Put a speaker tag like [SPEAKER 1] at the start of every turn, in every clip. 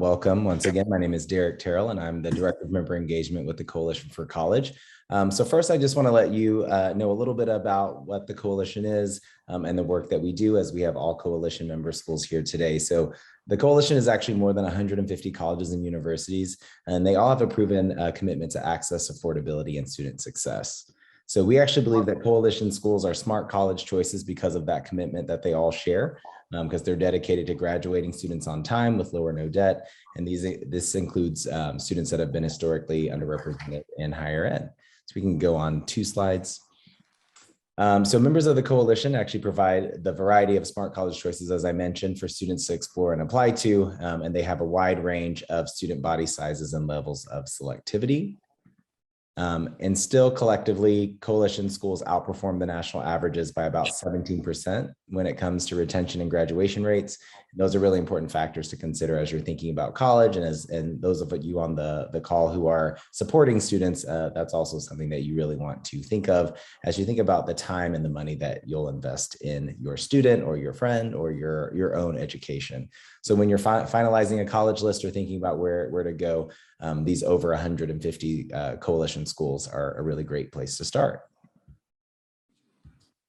[SPEAKER 1] Welcome once again. My name is Derek Terrell, and I'm the Director of Member Engagement with the Coalition for College. So first, I just want to let you know a little bit about what the Coalition is and the work that we do, as we have all Coalition member schools here today. So the Coalition is actually more than 150 colleges and universities, and they all have a proven commitment to access, affordability, and student success. So we actually believe that Coalition schools are smart college choices because of that commitment that they all share, because they're dedicated to graduating students on time with low or no debt. And this includes students that have been historically underrepresented in higher ed. So we can go on 2 slides. So members of the Coalition actually provide the variety of smart college choices, as I mentioned, for students to explore and apply to, and they have a wide range of student body sizes and levels of selectivity. And still collectively, Coalition schools outperform the national averages by about 17% when it comes to retention and graduation rates. And those are really important factors to consider as you're thinking about college, and those of you on the call who are supporting students, that's also something that you really want to think of as you think about the time and the money that you'll invest in your student or your friend or your own education. So when you're finalizing a college list or thinking about where to go, these over 150 Coalition schools are a really great place to start.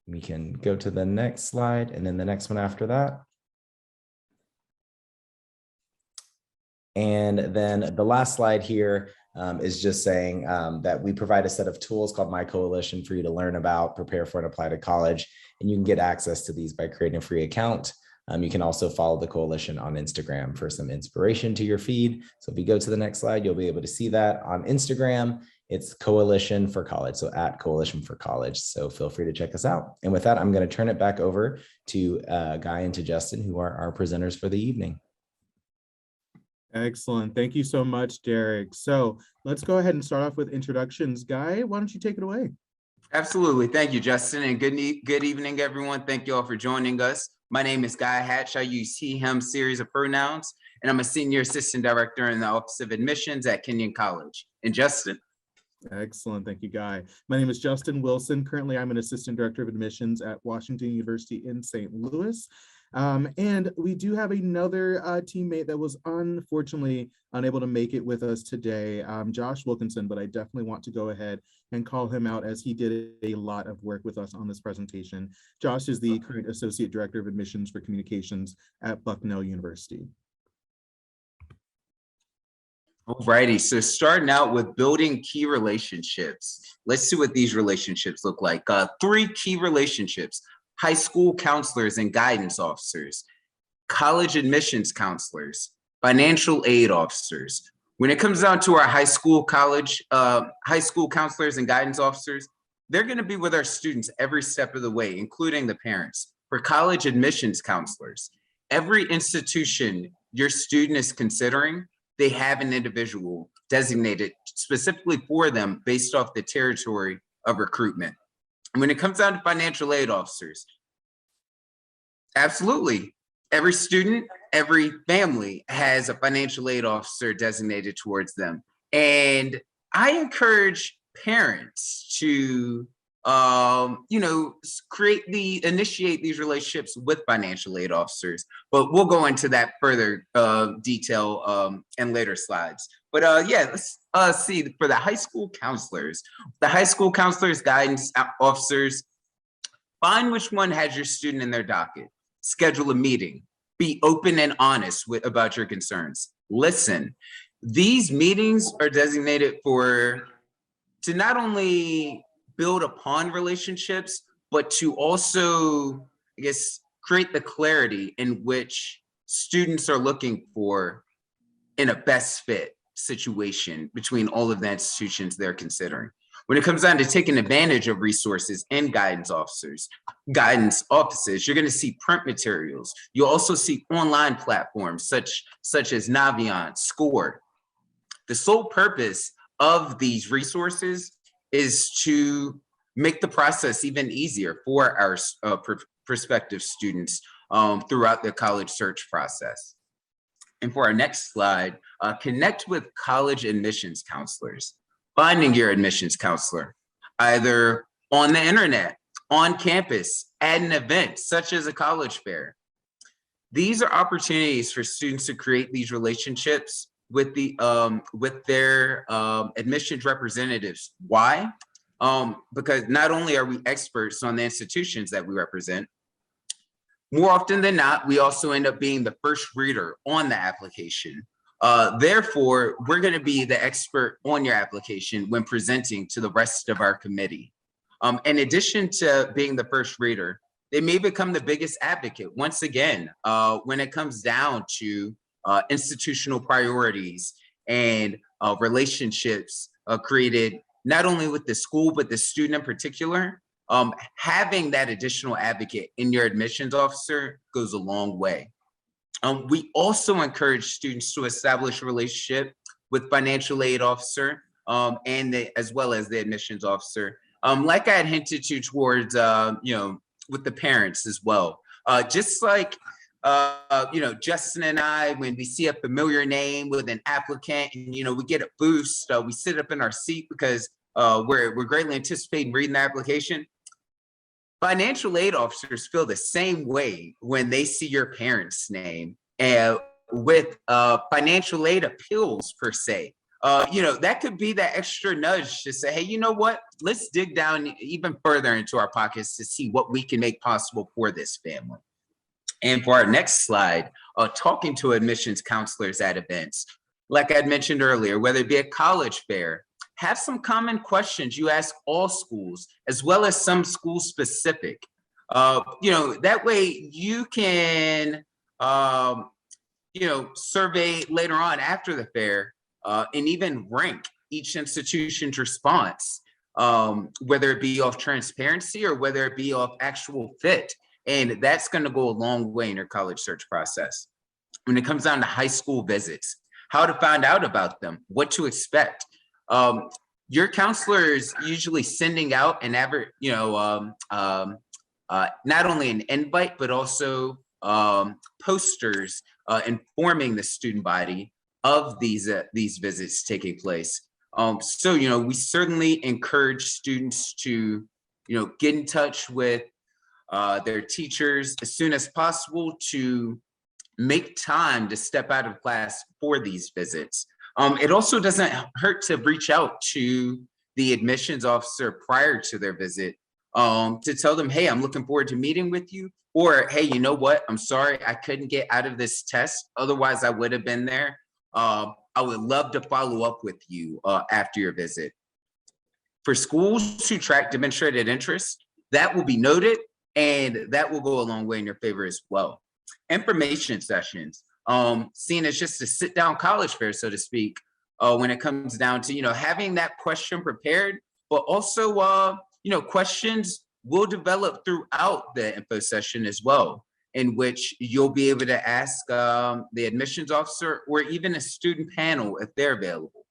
[SPEAKER 1] We can go to the next slide and then the next one after that. And then the last slide here is just saying that we provide a set of tools called My Coalition for you to learn about, prepare for, and apply to college. And you can get access to these by creating a free account. You can also follow the Coalition on Instagram for some inspiration to your feed. So if you go to the next slide, you'll be able to see that on Instagram. It's Coalition for College, so at Coalition for College. So feel free to check us out. And with that, I'm going to turn it back over to Guy and to Justin, who are our presenters for the evening.
[SPEAKER 2] Excellent. Thank you so much, Derek. So let's go ahead and start off with introductions. Guy, why don't you take it away?
[SPEAKER 3] Absolutely. Thank you, Justin. And good evening, everyone. Thank you all for joining us. My name is Guy Hatch. I use he, him series of pronouns, and I'm a senior assistant director in the Office of Admissions at Kenyon College. And Justin.
[SPEAKER 2] Excellent. Thank you, Guy. My name is Justin Wilson. Currently, I'm an assistant director of admissions at Washington University in St. Louis. And we do have another teammate that was unfortunately unable to make it with us today, Josh Wilkinson, but I definitely want to go ahead and call him out as he did a lot of work with us on this presentation. Josh is the current Associate Director of Admissions for Communications at Bucknell University.
[SPEAKER 3] Alrighty, so starting out with building key relationships. Let's see what these relationships look like. 3 key relationships: high school counselors and guidance officers, college admissions counselors, financial aid officers. When it comes down to our high school counselors and guidance officers, they're going to be with our students every step of the way, including the parents. For college admissions counselors, every institution your student is considering, they have an individual designated specifically for them based off the territory of recruitment. When it comes down to financial aid officers, absolutely, every student, every family has a financial aid officer designated towards them. And I encourage parents to, initiate these relationships with financial aid officers. But we'll go into that further detail in later slides. But yeah, let's see for the high school counselors. The high school counselors, guidance officers, find which one has your student in their docket. Schedule a meeting. Be open and honest about your concerns. Listen. These meetings are designated to not only build upon relationships, but to also, I guess, create the clarity in which students are looking for in a best fit situation between all of the institutions they're considering. When it comes down to taking advantage of resources and guidance offices, you're going to see print materials. You'll also see online platforms such as Naviance, Score. The sole purpose of these resources is to make the process even easier for our prospective students throughout the college search process. And for our next slide, connect with college admissions counselors. Finding your admissions counselor, either on the internet, on campus, at an event such as a college fair. These are opportunities for students to create these relationships with their admissions representatives. Why? Because not only are we experts on the institutions that we represent, more often than not, we also end up being the first reader on the application. Therefore, we're going to be the expert on your application when presenting to the rest of our committee. In addition to being the first reader, they may become the biggest advocate once again when it comes down to institutional priorities and relationships created not only with the school, but the student in particular. Having that additional advocate in your admissions officer goes a long way. We also encourage students to establish a relationship with financial aid officer as well as the admissions officer. Like I had hinted to towards, with the parents as well. Just like, Justin and I, when we see a familiar name with an applicant and, we get a boost, we sit up in our seat because we're greatly anticipating reading the application. Financial aid officers feel the same way when they see your parents' name with financial aid appeals per se. That could be that extra nudge to say, hey, you know what? Let's dig down even further into our pockets to see what we can make possible for this family. And for our next slide, talking to admissions counselors at events, like I'd mentioned earlier, whether it be a college fair, have some common questions you ask all schools, as well as some school specific. That way you can, survey later on after the fair and even rank each institution's response, whether it be off transparency or whether it be off actual fit. And that's going to go a long way in your college search process. When it comes down to high school visits, how to find out about them, what to expect. Your counselor is usually sending out an not only an invite, but also posters informing the student body of these visits taking place. So we certainly encourage students to get in touch with their teachers as soon as possible to make time to step out of class for these visits. It also doesn't hurt to reach out to the admissions officer prior to their visit to tell them, hey, I'm looking forward to meeting with you. Or, hey, you know what? I'm sorry, I couldn't get out of this test. Otherwise, I would have been there. I would love to follow up with you after your visit. For schools who track demonstrated interest, that will be noted and that will go a long way in your favor as well. Information sessions. Seen as just a sit down college fair, so to speak, when it comes down to, having that question prepared, but also, questions will develop throughout the info session as well, in which you'll be able to ask the admissions officer or even a student panel if they're available.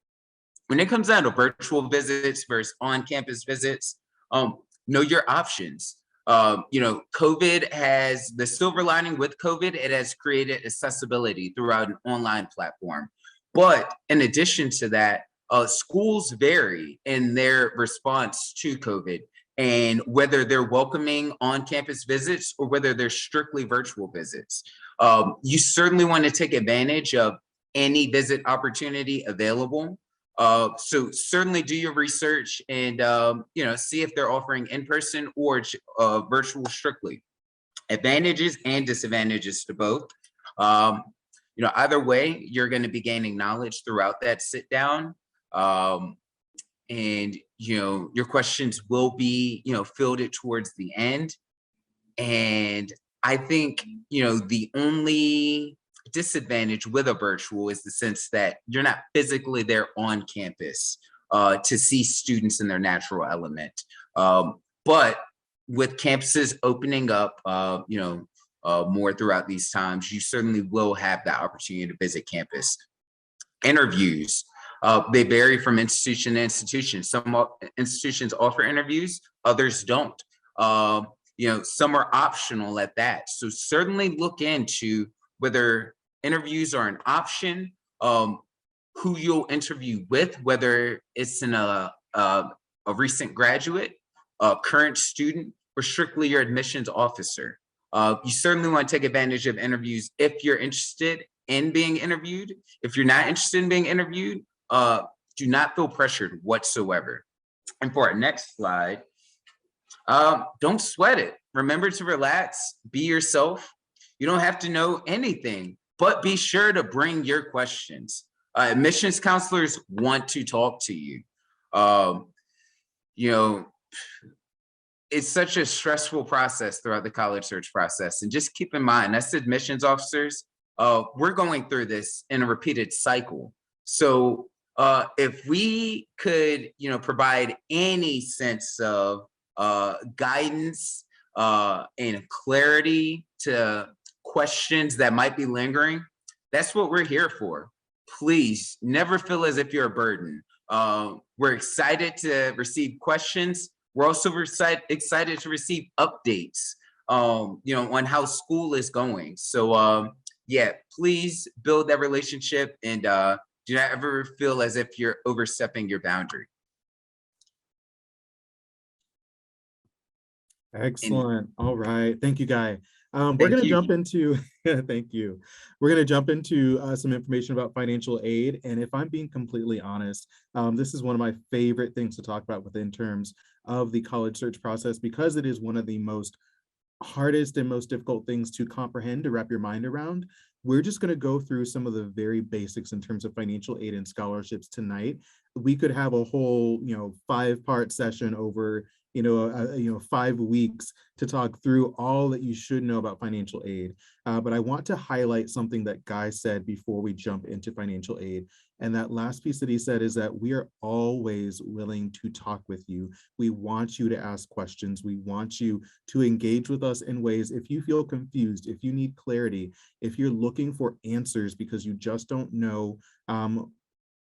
[SPEAKER 3] When it comes down to virtual visits versus on-campus visits, know your options. COVID has the silver lining with COVID, it has created accessibility throughout an online platform. But in addition to that, schools vary in their response to COVID and whether they're welcoming on-campus visits or whether they're strictly virtual visits. You certainly want to take advantage of any visit opportunity available. So certainly do your research and, see if they're offering in-person or virtual strictly. Advantages and disadvantages to both. Either way, you're going to be gaining knowledge throughout that sit down. And, your questions will be, fielded towards the end. And I think, the only disadvantage with a virtual is the sense that you're not physically there on campus to see students in their natural element. But with campuses opening up, more throughout these times, you certainly will have that opportunity to visit campus. Interviews, they vary from institution to institution. Some institutions offer interviews, others don't. Some are optional at that. So certainly look into whether interviews are an option, who you'll interview with, whether it's in a recent graduate, a current student, or strictly your admissions officer. You certainly want to take advantage of interviews if you're interested in being interviewed. If you're not interested in being interviewed, do not feel pressured whatsoever. And for our next slide, don't sweat it. Remember to relax, be yourself. You don't have to know anything, but be sure to bring your questions. Admissions counselors want to talk to you. You know, it's such a stressful process throughout the college search process. And just keep in mind, as admissions officers, we're going through this in a repeated cycle. So if we could, provide any sense of guidance and clarity to questions that might be lingering, that's what we're here for. Please never feel as if you're a burden. We're excited to receive questions. We're also excited to receive updates, on how school is going. So yeah, please build that relationship and do not ever feel as if you're overstepping your boundary.
[SPEAKER 2] Excellent. All right. Thank you, Guy. We're
[SPEAKER 3] Thank
[SPEAKER 2] going to
[SPEAKER 3] you.
[SPEAKER 2] jump into, thank you. We're going to jump into some information about financial aid. And if I'm being completely honest, this is one of my favorite things to talk about within terms of the college search process, because it is one of the most hardest and most difficult things to comprehend, to wrap your mind around. We're just going to go through some of the very basics in terms of financial aid and scholarships tonight. We could have a whole, 5-part session over 5 weeks to talk through all that you should know about financial aid. But I want to highlight something that Guy said before we jump into financial aid. And that last piece that he said is that we are always willing to talk with you. We want you to ask questions. We want you to engage with us in ways. If you feel confused, if you need clarity, if you're looking for answers because you just don't know,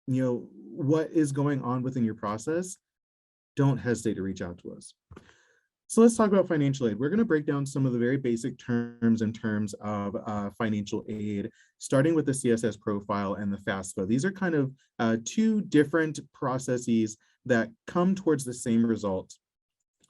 [SPEAKER 2] what is going on within your process, don't hesitate to reach out to us. So let's talk about financial aid. We're going to break down some of the very basic terms in terms of financial aid, starting with the CSS profile and the FAFSA. These are kind of 2 different processes that come towards the same result.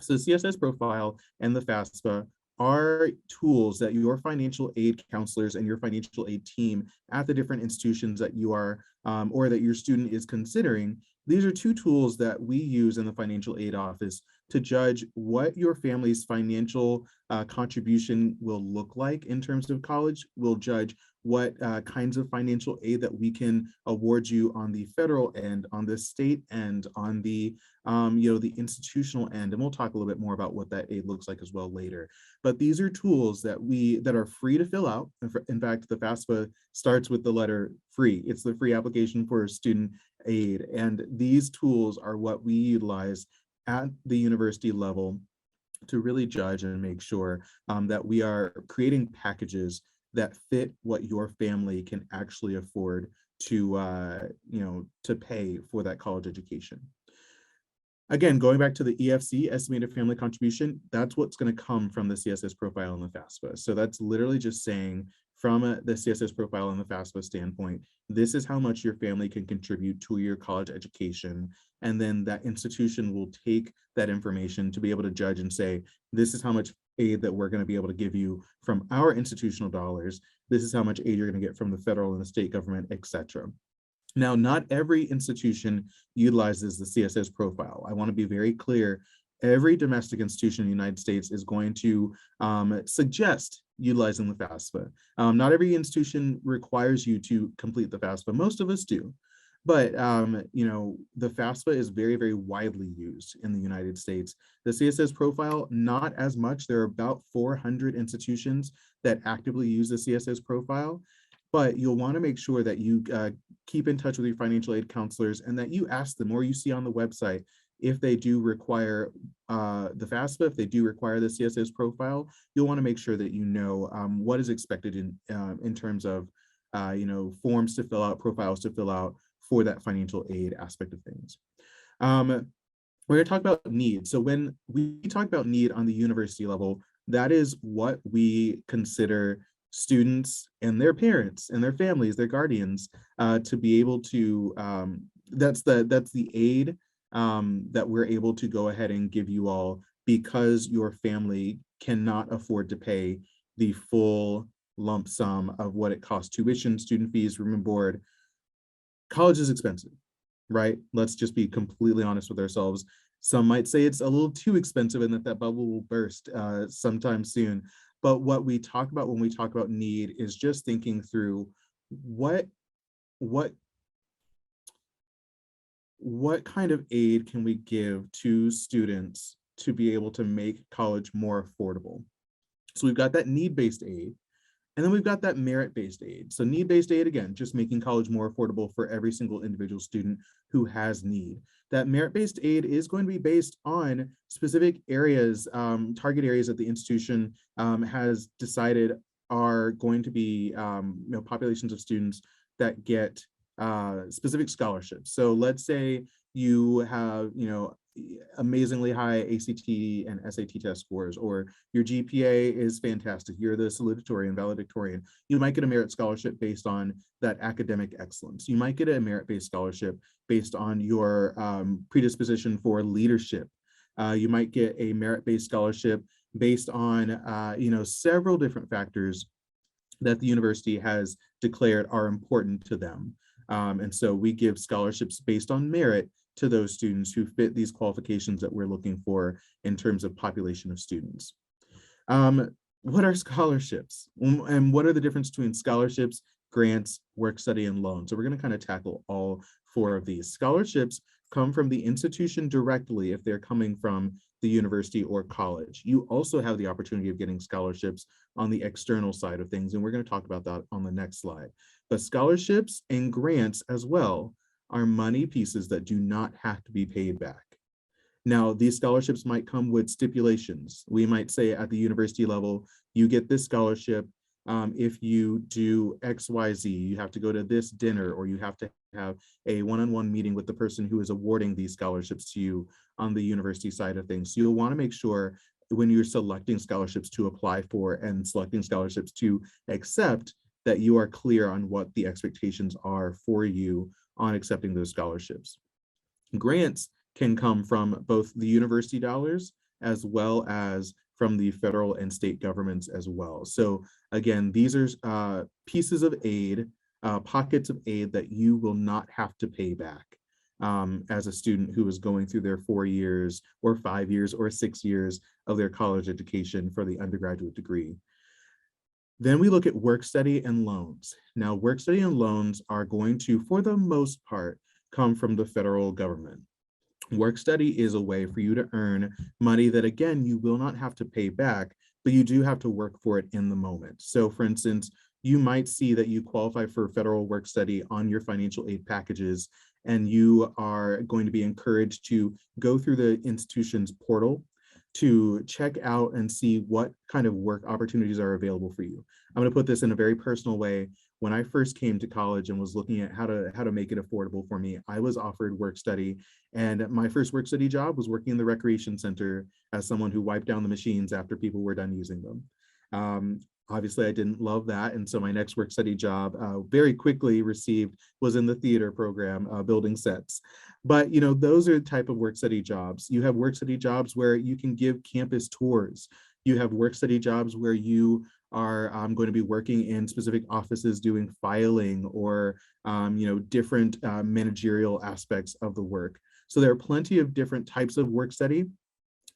[SPEAKER 2] So the CSS profile and the FAFSA are tools that your financial aid counselors and your financial aid team at the different institutions that you are or that your student is considering. These are 2 tools that we use in the financial aid office to judge what your family's financial contribution will look like in terms of college. We'll judge what kinds of financial aid that we can award you on the federal end, on the state end, on the the institutional end, and we'll talk a little bit more about what that aid looks like as well later. But these are tools that are free to fill out. In fact, the FAFSA starts with the letter free. It's the free application for student aid, and these tools are what we utilize at the university level to really judge and make sure that we are creating packages that fit what your family can actually afford to to pay for that college education. Again, going back to the EFC, estimated family contribution, that's what's going to come from the CSS profile and the FAFSA. So that's literally just saying from the CSS profile and the FAFSA standpoint, this is how much your family can contribute to your college education. And then that institution will take that information to be able to judge and say, this is how much aid that we're going to be able to give you from our institutional dollars. This is how much aid you're going to get from the federal and the state government, etc. Now, not every institution utilizes the CSS profile. I want to be very clear. Every domestic institution in the United States is going to suggest utilizing the FAFSA. Not every institution requires you to complete the FAFSA. Most of us do. But the FAFSA is very, very widely used in the United States. The CSS profile, not as much. There are about 400 institutions that actively use the CSS profile. But you'll want to make sure that you keep in touch with your financial aid counselors and that you ask them, or you see on the website, if they do require the FAFSA, if they do require the CSS profile, you'll want to make sure that you know what is expected in terms of forms to fill out, profiles to fill out for that financial aid aspect of things. We're going to talk about need. So when we talk about need on the university level, that is what we consider students and their parents and their families, their guardians, to be able to, that's the aid that we're able to go ahead and give you all because your family cannot afford to pay the full lump sum of what it costs: tuition, student fees, room and board. College is expensive, right? Let's just be completely honest with ourselves. Some might say it's a little too expensive and that bubble will burst sometime soon. But what we talk about when we talk about need is just thinking through what kind of aid can we give to students to be able to make college more affordable. So we've got that need-based aid, and then we've got that merit-based aid. So need-based aid, again, just making college more affordable for every single individual student who has need. That merit-based aid is going to be based on specific areas, target areas that the institution has decided are going to be populations of students that get specific scholarships. So let's say you have amazingly high ACT and SAT test scores, or your GPA is fantastic, you're the salutatorian, valedictorian. You might get a merit scholarship based on that academic excellence. You might get a merit-based scholarship based on your predisposition for leadership. You might get a merit-based scholarship based on several different factors that the university has declared are important to them. And so we give scholarships based on merit to those students who fit these qualifications that we're looking for in terms of population of students. What are scholarships? And what are the difference between scholarships, grants, work study, and loans? So we're going to kind of tackle all four of these. Scholarships come from the institution directly if they're coming from the university or college. You also have the opportunity of getting scholarships on the external side of things, and we're going to talk about that on the next slide. But scholarships and grants as well are money pieces that do not have to be paid back. Now, these scholarships might come with stipulations. We might say at the university level, you get this scholarship if you do X, Y, Z. You have to go to this dinner, or you have to have a one-on-one meeting with the person who is awarding these scholarships to you on the university side of things. So you'll want to make sure when you're selecting scholarships to apply for and selecting scholarships to accept, that you are clear on what the expectations are for you on accepting those scholarships. Grants can come from both the university dollars as well as from the federal and state governments as well. So again, these are pieces of aid, pockets of aid that you will not have to pay back as a student who is going through their 4 years or 5 years or 6 years of their college education for the undergraduate degree. Then we look at work study and loans. Now, work study and loans are going to, for the most part, come from the federal government. Work study is a way for you to earn money that, again, you will not have to pay back, but you do have to work for it in the moment. So for instance, you might see that you qualify for federal work study on your financial aid packages, and you are going to be encouraged to go through the institution's portal to check out and see what kind of work opportunities are available for you. I'm going to put this in a very personal way. When I first came to college and was looking at how to make it affordable for me, I was offered work study, and my first work study job was working in the recreation center as someone who wiped down the machines after people were done using them. Obviously, I didn't love that, and so my next work study job very quickly was in the theater program, building sets. But those are the type of work study jobs. You have work study jobs where you can give campus tours. You have work study jobs where you are going to be working in specific offices doing filing or different managerial aspects of the work. So there are plenty of different types of work study,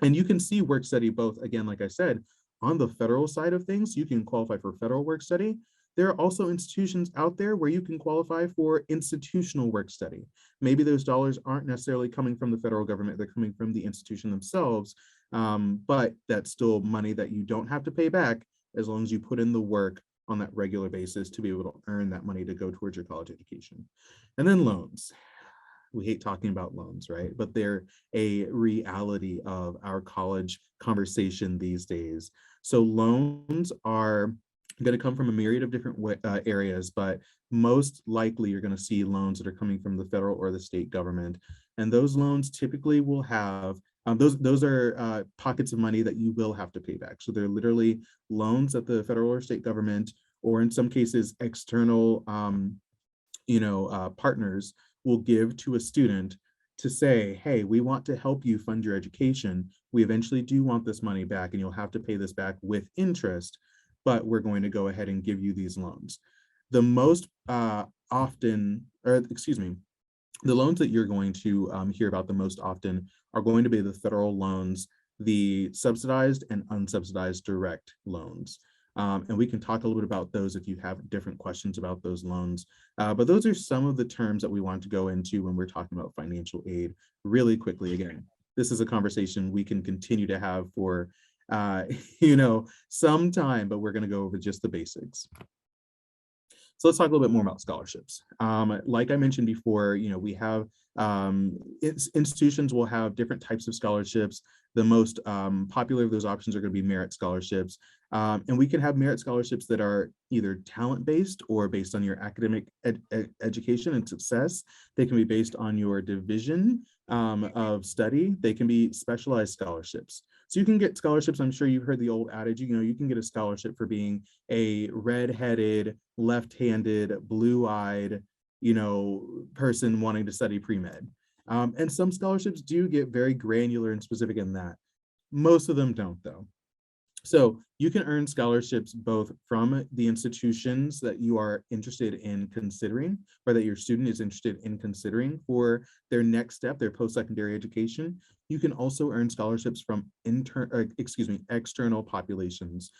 [SPEAKER 2] and you can see work study both, again, like I said, on the federal side of things. You can qualify for federal work study. There are also institutions out there where you can qualify for institutional work study. Maybe those dollars aren't necessarily coming from the federal government, they're coming from the institution themselves, but that's still money that you don't have to pay back as long as you put in the work on that regular basis to be able to earn that money to go towards your college education. And then loans. We hate talking about loans, right? But they're a reality of our college conversation these days. So loans are going to come from a myriad of different areas, but most likely you're going to see loans that are coming from the federal or the state government. And those loans typically will have, those are pockets of money that you will have to pay back. So they're literally loans that the federal or state government, or in some cases, external partners will give to a student to say, hey, we want to help you fund your education. We eventually do want this money back, and you'll have to pay this back with interest. but we're going to go ahead and give you these loans. The most often, or excuse me, the loans that you're going to hear about the most often are going to be the federal loans, the subsidized and unsubsidized direct loans. And we can talk a little bit about those if you have different questions about those loans. But those are some of the terms that we want to go into when we're talking about financial aid really quickly. Again, this is a conversation we can continue to have for some time, but we're going to go over just the basics. So let's talk a little bit more about scholarships. Like I mentioned before, we have institutions will have different types of scholarships. The most popular of those options are going to be merit scholarships. And we can have merit scholarships that are either talent-based or based on your academic education and success. They can be based on your division of study. They can be specialized scholarships. So you can get scholarships. I'm sure you've heard the old adage, you can get a scholarship for being a red-headed, left-handed, blue-eyed, person wanting to study pre-med. And some scholarships do get very granular and specific in that. Most of them don't, though. So you can earn scholarships both from the institutions that you are interested in considering, or that your student is interested in considering for their next step, their post-secondary education. You can also earn scholarships from external populations.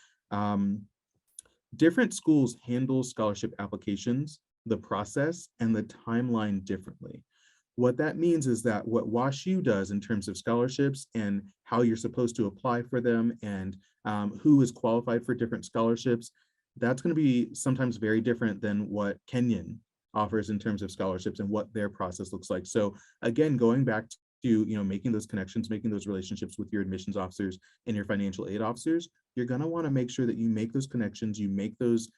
[SPEAKER 2] Different schools handle scholarship applications, the process, and the timeline differently. What that means is that what WashU does in terms of scholarships and how you're supposed to apply for them and who is qualified for different scholarships, that's going to be sometimes very different than what Kenyon offers in terms of scholarships and what their process looks like. So again, going back to making those connections, making those relationships with your admissions officers and your financial aid officers, you're going to want to make sure that you make those connections, you make those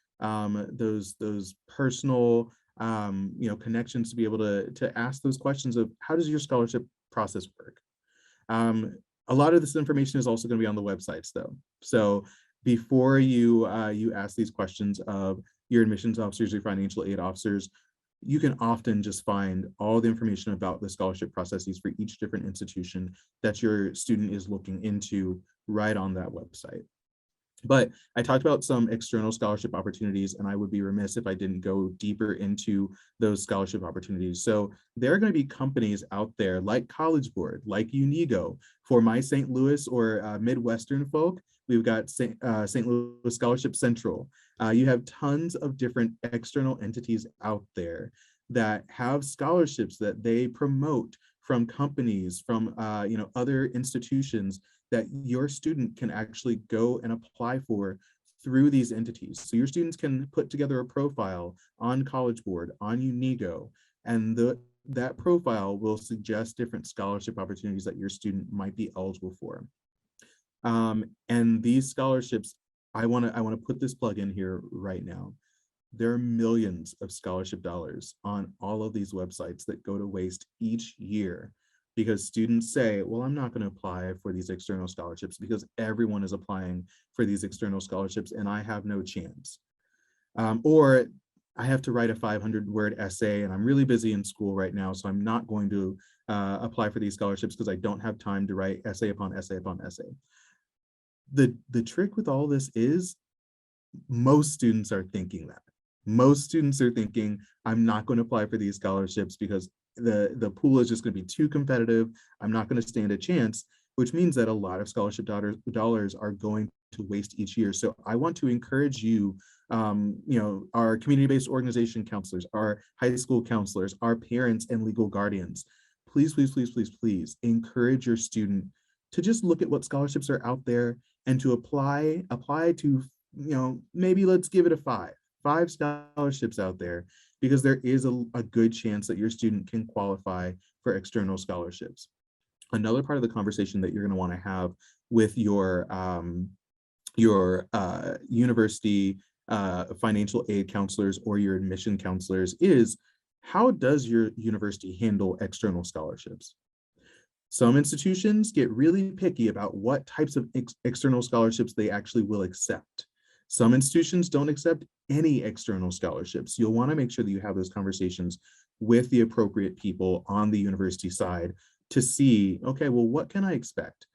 [SPEAKER 2] personal connections to be able to ask those questions of how does your scholarship process work. A lot of this information is also going to be on the websites, though. So before you ask these questions of your admissions officers, your financial aid officers, you can often just find all the information about the scholarship processes for each different institution that your student is looking into right on that website. But I talked about some external scholarship opportunities, and I would be remiss if I didn't go deeper into those scholarship opportunities. So there are going to be companies out there like College Board, like Unigo. For my St. Louis or Midwestern folk, we've got St. Louis Scholarship Central. You have tons of different external entities out there that have scholarships that they promote from companies, from other institutions that your student can actually go and apply for through these entities. So your students can put together a profile on College Board, on Unigo, and that profile will suggest different scholarship opportunities that your student might be eligible for. And these scholarships, I want to put this plug in here right now. There are millions of scholarship dollars on all of these websites that go to waste each year because students say, well, I'm not going to apply for these external scholarships because everyone is applying for these external scholarships and I have no chance. Or I have to write a 500-word essay and I'm really busy in school right now, so I'm not going to apply for these scholarships because I don't have time to write essay upon essay upon essay. The trick with all this is most students are thinking that. Most students are thinking, I'm not going to apply for these scholarships because the pool is just going to be too competitive. I'm not going to stand a chance, which means that a lot of scholarship dollars are going to waste each year. So I want to encourage you, our community-based organization counselors, our high school counselors, our parents and legal guardians, please, please, please, please, please encourage your student to just look at what scholarships are out there and to apply to, maybe let's give it a five scholarships out there, because there is a good chance that your student can qualify for external scholarships. Another part of the conversation that you're going to want to have with your university financial aid counselors or your admission counselors is, how does your university handle external scholarships? Some institutions get really picky about what types of external scholarships they actually will accept. Some institutions don't accept any external scholarships. You'll want to make sure that you have those conversations with the appropriate people on the university side to see, okay, well, what can I expect?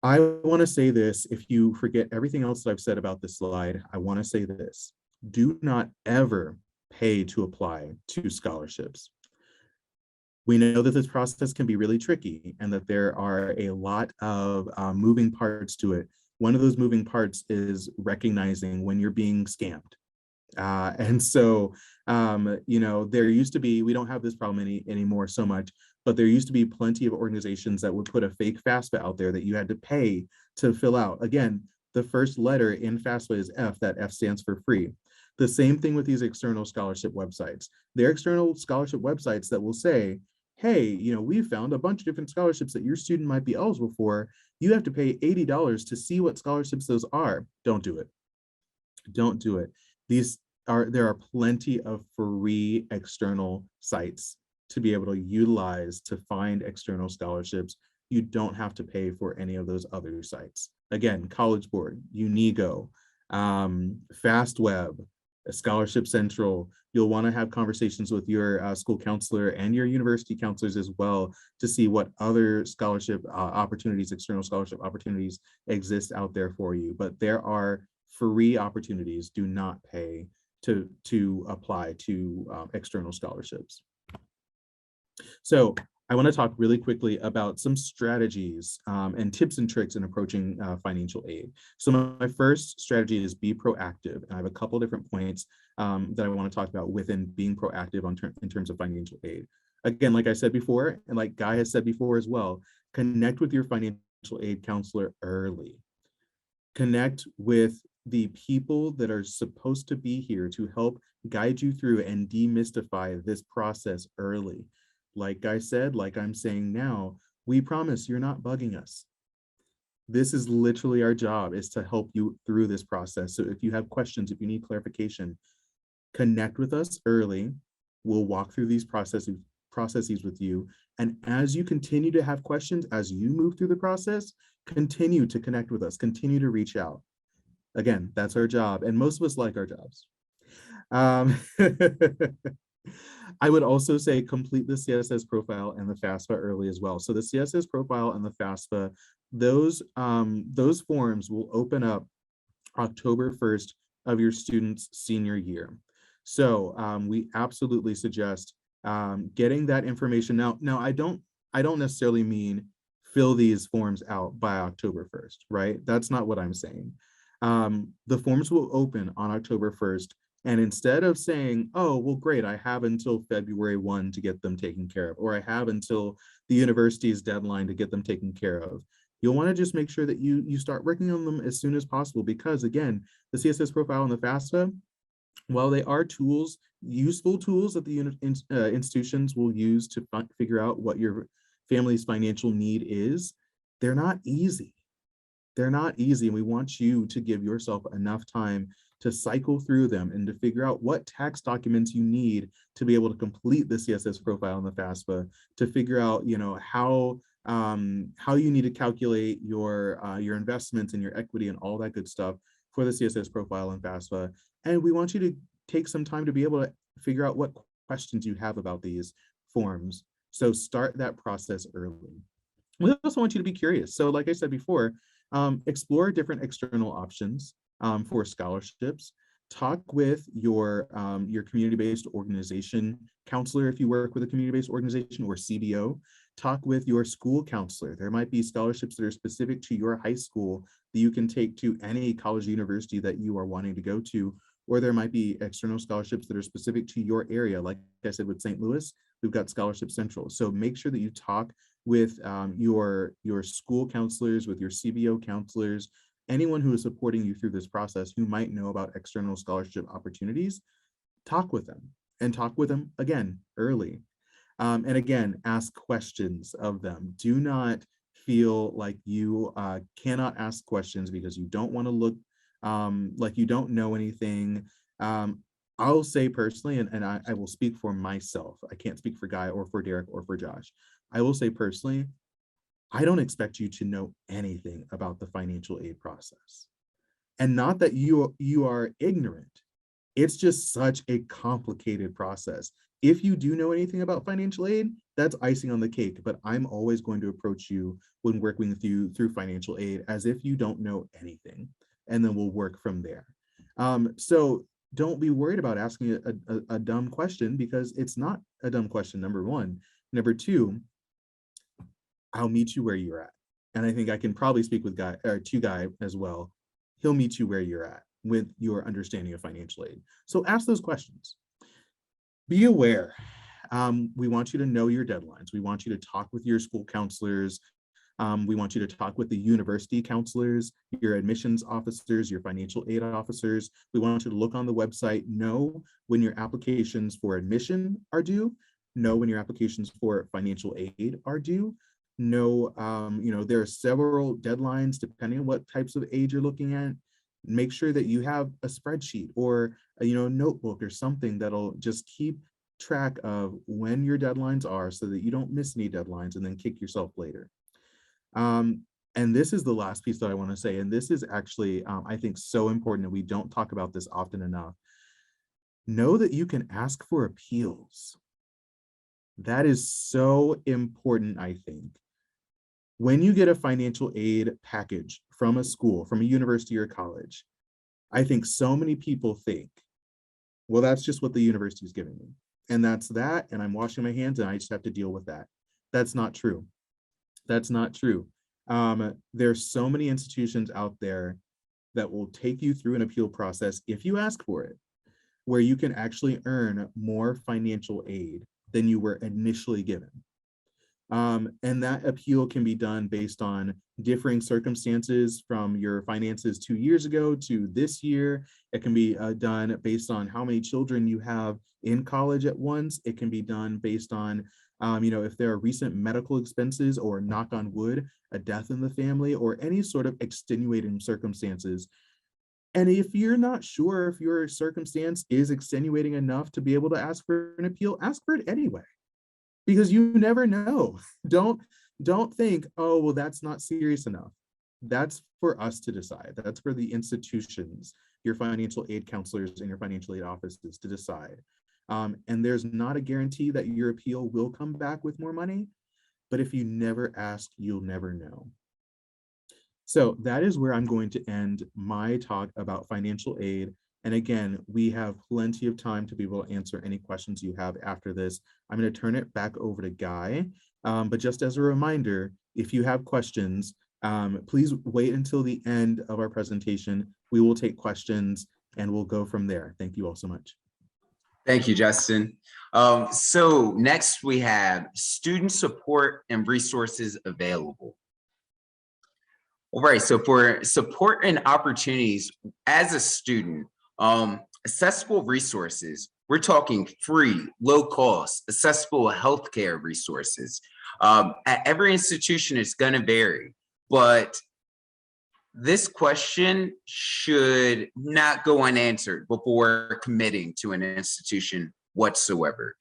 [SPEAKER 2] I want to say this, if you forget everything else that I've said about this slide, I want to say this. Do not ever pay to apply to scholarships. We know that this process can be really tricky and that there are a lot of moving parts to it. One of those moving parts is recognizing when you're being scammed. And so, you know, there used to be, we don't have this problem anymore so much, but there used to be plenty of organizations that would put a fake FAFSA out there that you had to pay to fill out. Again, the first letter in FAFSA is F, that F stands for free. The same thing with these external scholarship websites. They're external scholarship websites that will say, hey, you know, we found a bunch of different scholarships that your student might be eligible for. You have to pay $80 to see what scholarships those are. Don't do it. Don't do it. There are plenty of free external sites to be able to utilize to find external scholarships. You don't have to pay for any of those other sites. Again, College Board, Unigo, FastWeb, Scholarship Central. You'll want to have conversations with your school counselor and your university counselors as well to see what other scholarship opportunities, external scholarship opportunities exist out there for you. But there are free opportunities. Do not pay to apply to external scholarships. So I want to talk really quickly about some strategies and tips and tricks in approaching financial aid. So my first strategy is be proactive. And I have a couple different points that I want to talk about within being proactive in terms of financial aid. Again, like I said before, and like Guy has said before as well, connect with your financial aid counselor early. Connect with the people that are supposed to be here to help guide you through and demystify this process early. Like I said, like I'm saying now, we promise you're not bugging us. This is literally our job, is to help you through this process. So if you have questions, if you need clarification, connect with us early. We'll walk through these processes with you. And as you continue to have questions, as you move through the process, continue to connect with us, continue to reach out. Again, that's our job. And most of us like our jobs. I would also say complete the CSS profile and the FAFSA early as well. So the CSS profile and the FAFSA, those forms will open up October 1st of your student's senior year. So we absolutely suggest getting that information. Now I don't necessarily mean fill these forms out by October 1st, right? That's not what I'm saying. The forms will open on October 1st. And instead of saying, oh, well, great, I have until February 1 to get them taken care of, or I have until the university's deadline to get them taken care of, you'll want to just make sure that you start working on them as soon as possible, because again, the CSS profile and the FAFSA, while they are tools, useful tools that the institutions will use to figure out what your family's financial need is, they're not easy. They're not easy, and we want you to give yourself enough time to cycle through them and to figure out what tax documents you need to be able to complete the CSS profile in the FAFSA, to figure out, you know, how you need to calculate your investments and your equity and all that good stuff for the CSS profile and FAFSA. And we want you to take some time to be able to figure out what questions you have about these forms. So start that process early. We also want you to be curious. So like I said before, explore different external options for scholarships. Talk with your community-based organization counselor if you work with a community-based organization, or CBO. Talk with your school counselor. There might be scholarships that are specific to your high school that you can take to any college or university that you are wanting to go to, or there might be external scholarships that are specific to your area. Like I said, with St. Louis, we've got Scholarship Central. So make sure that you talk with your school counselors, with your CBO counselors, anyone who is supporting you through this process who might know about external scholarship opportunities. Talk with them, and talk with them again early. And again, ask questions of them. Do not feel like you cannot ask questions because you don't want to look like you don't know anything. I'll say personally, and I will speak for myself. I can't speak for Guy or for Derek or for Josh. I will say personally, I don't expect you to know anything about the financial aid process. And not that you are ignorant. It's just such a complicated process. If you do know anything about financial aid, that's icing on the cake, but I'm always going to approach you when working with you through financial aid as if you don't know anything, and then we'll work from there. So don't be worried about asking a dumb question, because it's not a dumb question, number one. Number two, I'll meet you where you're at. And I think I can probably speak with Guy as well. He'll meet you where you're at with your understanding of financial aid. So ask those questions. Be aware. We want you to know your deadlines. We want you to talk with your school counselors. We want you to talk with the university counselors, your admissions officers, your financial aid officers. We want you to look on the website, know when your applications for admission are due, know when your applications for financial aid are due. Know, there are several deadlines depending on what types of aid you're looking at. Make sure that you have a spreadsheet or a notebook or something that'll just keep track of when your deadlines are, so that you don't miss any deadlines and then kick yourself later. And this is the last piece that I want to say, and this is actually, I think, so important, and we don't talk about this often enough. Know that you can ask for appeals. That is so important, I think. When you get a financial aid package from a school, from a university or college, I think so many people think, well, that's just what the university is giving me. And that's that, and I'm washing my hands and I just have to deal with that. That's not true. That's not true. There's so many institutions out there that will take you through an appeal process, if you ask for it, where you can actually earn more financial aid than you were initially given. And that appeal can be done based on differing circumstances from your finances 2 years ago to this year. It can be done based on how many children you have in college at once. It can be done based on, if there are recent medical expenses, or, knock on wood, a death in the family, or any sort of extenuating circumstances. And if you're not sure if your circumstance is extenuating enough to be able to ask for an appeal, ask for it anyway, because you never know. Don't think, oh, well, that's not serious enough. That's for us to decide. That's for the institutions, your financial aid counselors and your financial aid offices to decide. And there's not a guarantee that your appeal will come back with more money, but if you never ask, you'll never know. So that is where I'm going to end my talk about financial aid. And again, we have plenty of time to be able to answer any questions you have after this. I'm going to turn it back over to Guy. But just as a reminder, if you have questions, please wait until the end of our presentation. We will take questions and we'll go from there. Thank you all so much.
[SPEAKER 3] Thank you, Justin. So next we have student support and resources available. All right, so for support and opportunities as a student, accessible resources, we're talking free, low cost, accessible healthcare resources. At every institution, it's going to vary, but this question should not go unanswered before committing to an institution whatsoever.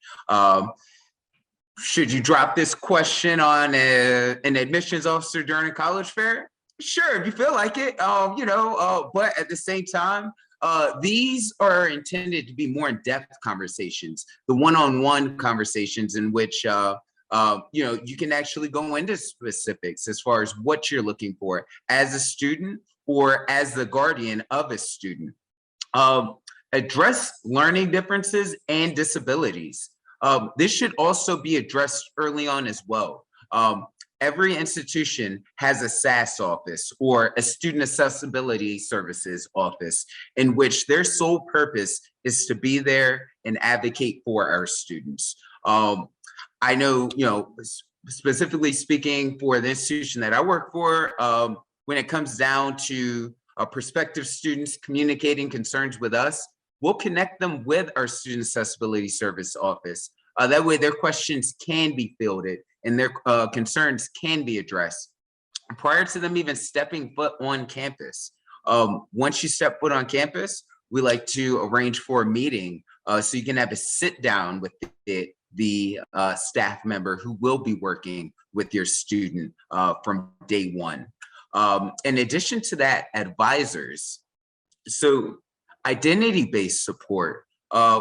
[SPEAKER 3] Should you drop this question on an admissions officer during a college fair? Sure, if you feel like it, but at the same time, these are intended to be more in-depth conversations, the one-on-one conversations in which you can actually go into specifics as far as what you're looking for as a student or as the guardian of a student. Address learning differences and disabilities. This should also be addressed early on as well. Every institution has a SAS office or a student accessibility services office in which their sole purpose is to be there and advocate for our students. I know, specifically speaking for the institution that I work for, when it comes down to prospective students communicating concerns with us, we'll connect them with our student accessibility service office. That way their questions can be fielded and their concerns can be addressed prior to them even stepping foot on campus. Once you step foot on campus, we like to arrange for a meeting so you can have a sit down with the staff member who will be working with your student from day one. In addition to that, advisors. So identity-based support.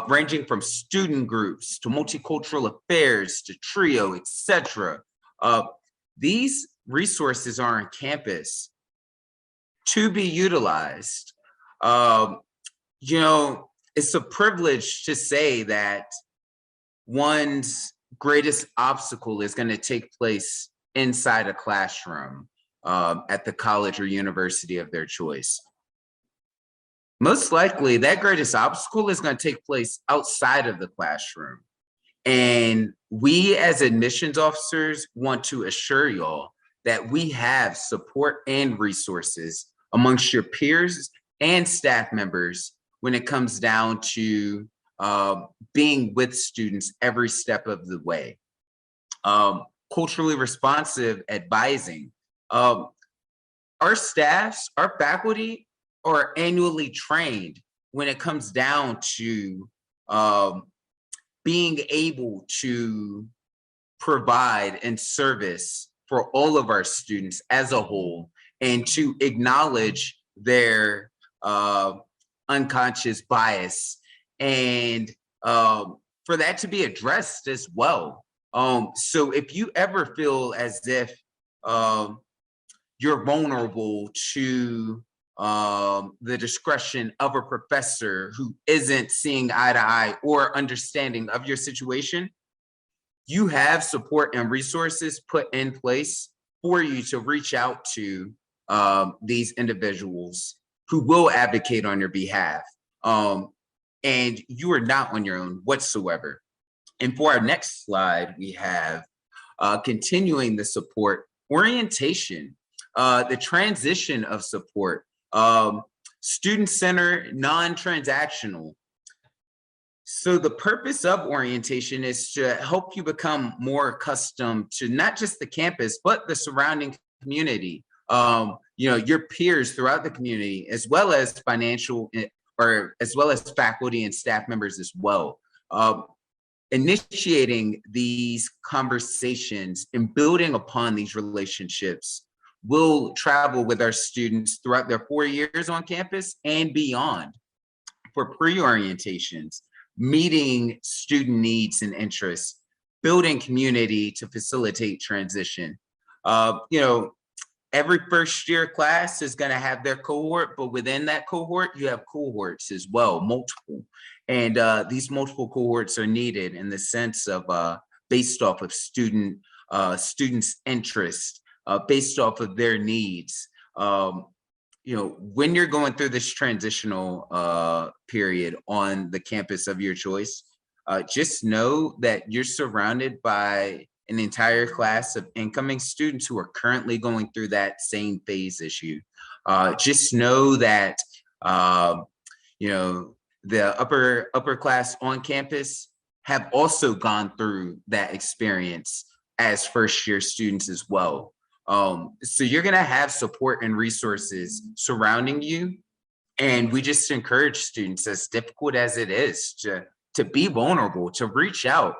[SPEAKER 3] ranging from student groups to multicultural affairs to TRIO, etc. These resources are on campus to be utilized. You know, it's a privilege to say that one's greatest obstacle is going to take place inside a classroom at the college or university of their choice. Most likely, that greatest obstacle is going to take place outside of the classroom. And we as admissions officers want to assure y'all that we have support and resources amongst your peers and staff members when it comes down to being with students every step of the way. Culturally responsive advising. Our staffs, our faculty are annually trained when it comes down to being able to provide and service for all of our students as a whole, and to acknowledge their unconscious bias, and for that to be addressed as well. So if you ever feel as if you're vulnerable to the discretion of a professor who isn't seeing eye to eye or understanding of your situation, you have support and resources put in place for you to reach out to these individuals who will advocate on your behalf. And you are not on your own whatsoever. And for our next slide, we have continuing the support, orientation, the transition of support, student-centered, non-transactional. So the purpose of orientation is to help you become more accustomed to not just the campus, but the surrounding community, you know, your peers throughout the community, as well as as well as faculty and staff members as well. Initiating these conversations and building upon these relationships will travel with our students throughout their 4 years on campus and beyond. For pre-orientations, meeting student needs and interests, building community to facilitate transition. You know, every first year class is going to have their cohort, but within that cohort, you have cohorts as well, multiple. And these multiple cohorts are needed in the sense of based off of students' interest, based off of their needs. You know, when you're going through this transitional period on the campus of your choice, just know that you're surrounded by an entire class of incoming students who are currently going through that same phase issue. Just know that, you know, the upper class on campus have also gone through that experience as first year students as well. So you're gonna have support and resources surrounding you. And we just encourage students, as difficult as it is, to be vulnerable, to reach out,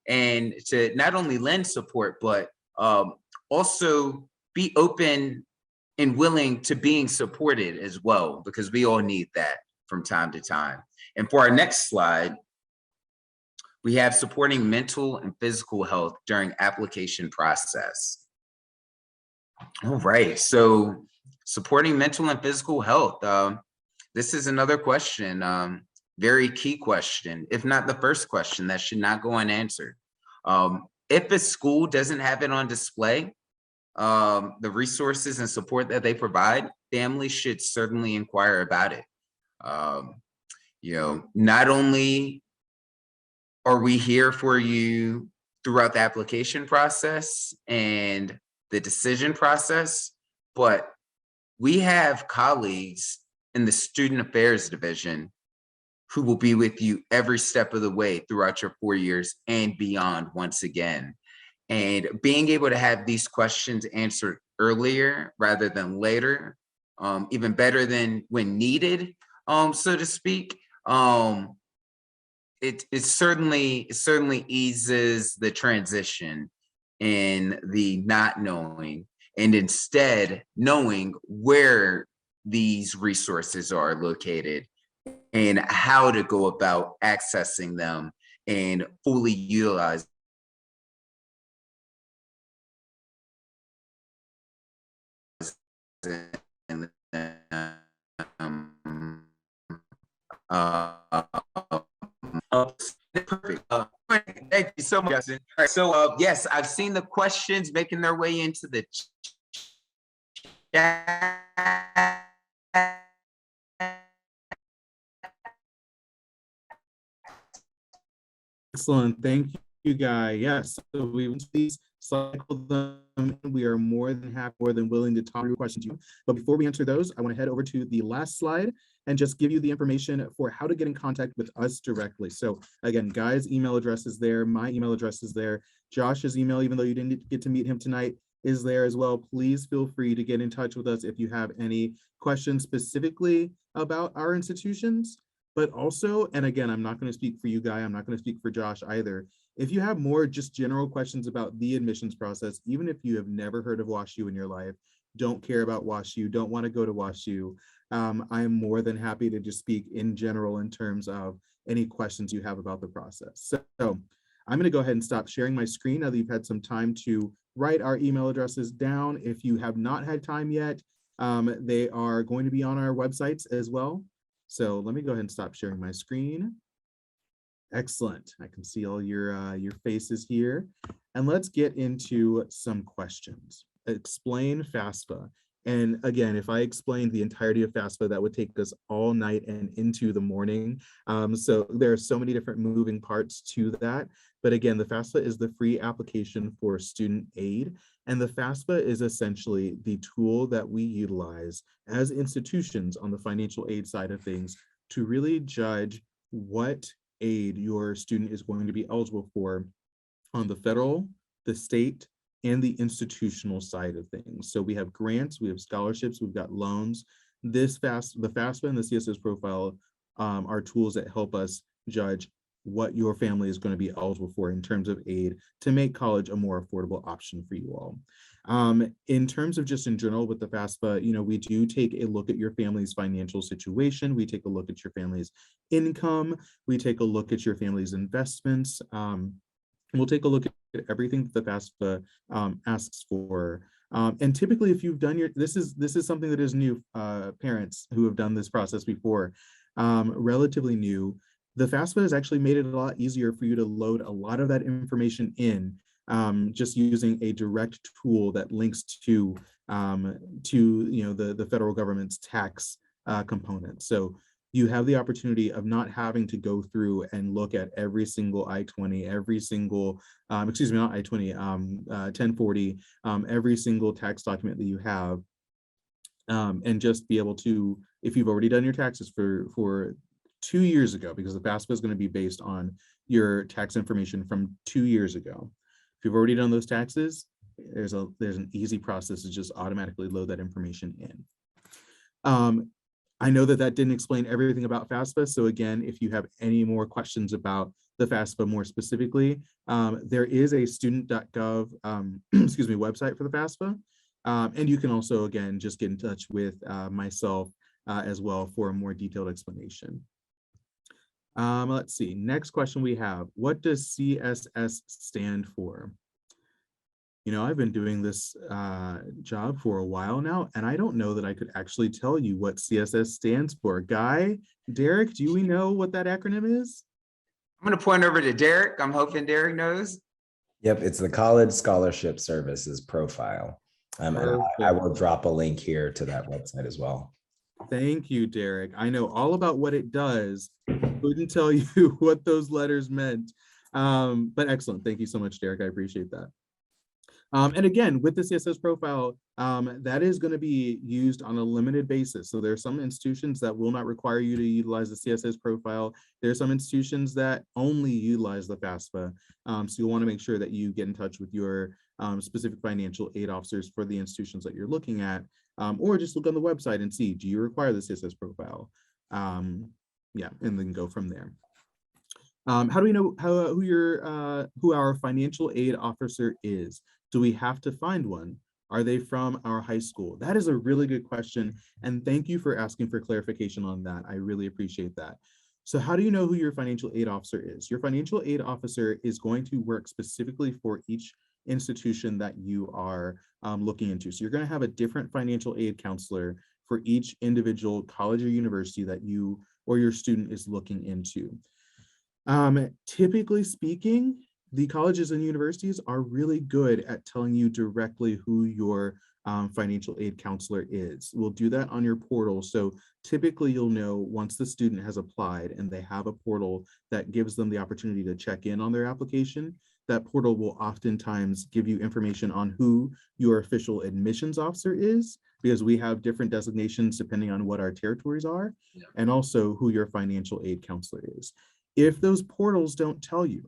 [SPEAKER 3] and to not only lend support, but also be open and willing to being supported as well, because we all need that from time to time. And for our next slide, we have supporting mental and physical health during application process. All right, so supporting mental and physical health. This is another question, very key question, if not the first question that should not go unanswered. If a school doesn't have it on display, the resources and support that they provide, families should certainly inquire about it. You know, not only are we here for you throughout the application process and the decision process, but we have colleagues in the Student Affairs Division who will be with you every step of the way throughout your 4 years and beyond once again. And being able to have these questions answered earlier rather than later, even better than when needed, so to speak, it certainly eases the transition in the not knowing, and instead knowing where these resources are located and how to go about accessing them and fully utilize them. Uh, Perfect. Thank you so much, Justin. All right, so yes, I've seen the questions making their way into the chat.
[SPEAKER 2] Excellent. Thank you, Guy. Yes, so we please cycle them. We are more than willing to talk through questions you. But before we answer those, I want to head over to the last slide and just give you the information for how to get in contact with us directly. So again, Guy's email address is there. My email address is there. Josh's email, even though you didn't get to meet him tonight, is there as well. Please feel free to get in touch with us if you have any questions specifically about our institutions. But also, and again, I'm not going to speak for you, Guy. I'm not going to speak for Josh either. If you have more just general questions about the admissions process, even if you have never heard of WashU in your life, don't care about WashU, don't want to go to WashU, I am more than happy to just speak in general in terms of any questions you have about the process. So I'm going to go ahead and stop sharing my screen now that you've had some time to write our email addresses down. If you have not had time yet, they are going to be on our websites as well. So let me go ahead and stop sharing my screen. Excellent. I can see all your faces here. And let's get into some questions. Explain FAFSA. And again, if I explained the entirety of FAFSA, that would take us all night and into the morning. So there are so many different moving parts to that. But again, the FAFSA is the free application for student aid. And the FAFSA is essentially the tool that we utilize as institutions on the financial aid side of things to really judge what aid your student is going to be eligible for on the federal, the state, and the institutional side of things. So we have grants, we have scholarships, we've got loans. The FAFSA and the CSS profile are tools that help us judge what your family is going to be eligible for in terms of aid to make college a more affordable option for you all. In terms of just in general with the FAFSA, we do take a look at your family's financial situation. We take a look at your family's income. We take a look at your family's investments. We'll take a look at everything that the FAFSA asks for. And typically, if you've done this is something that is new, parents who have done this process before, relatively new. The FAFSA has actually made it a lot easier for you to load a lot of that information in, just using a direct tool that links to the federal government's tax component. So you have the opportunity of not having to go through and look at every single I-20, every single, excuse me, not I-20, 1040, every single tax document that you have, and just be able to, if you've already done your taxes for 2 years ago, because the FAFSA is going to be based on your tax information from 2 years ago. If you've already done those taxes, there's an easy process to just automatically load that information in. I know that didn't explain everything about FAFSA. So again, if you have any more questions about the FAFSA more specifically, there is a student.gov excuse me, website for the FAFSA. And you can also, again, just get in touch with myself as well for a more detailed explanation. Let's see, next question we have, what does CSS stand for? I've been doing this job for a while now, and I don't know that I could actually tell you what CSS stands for. Guy, Derek, do we know what that acronym is?
[SPEAKER 3] I'm going to point over to Derek. I'm hoping Derek knows.
[SPEAKER 1] Yep, it's the College Scholarship Services profile. And I will drop a link here to that website as well.
[SPEAKER 2] Thank you, Derek. I know all about what it does. Couldn't tell you what those letters meant. But excellent. Thank you so much, Derek. I appreciate that. And again, with the CSS profile, that is going to be used on a limited basis. So there are some institutions that will not require you to utilize the CSS profile. There are some institutions that only utilize the FAFSA. So you'll want to make sure that you get in touch with your specific financial aid officers for the institutions that you're looking at, or just look on the website and see, do you require the CSS profile? Yeah, and then go from there. How do we know who our financial aid officer is? Do we have to find one? Are they from our high school? That is a really good question. And thank you for asking for clarification on that. I really appreciate that. So how do you know who your financial aid officer is? Your financial aid officer is going to work specifically for each institution that you are looking into. So you're going to have a different financial aid counselor for each individual college or university that you or your student is looking into. Typically speaking, the colleges and universities are really good at telling you directly who your financial aid counselor is. We'll do that on your portal. So typically you'll know once the student has applied and they have a portal that gives them the opportunity to check in on their application. That portal will oftentimes give you information on who your official admissions officer is, because we have different designations depending on what our territories are, and also who your financial aid counselor is. If those portals don't tell you,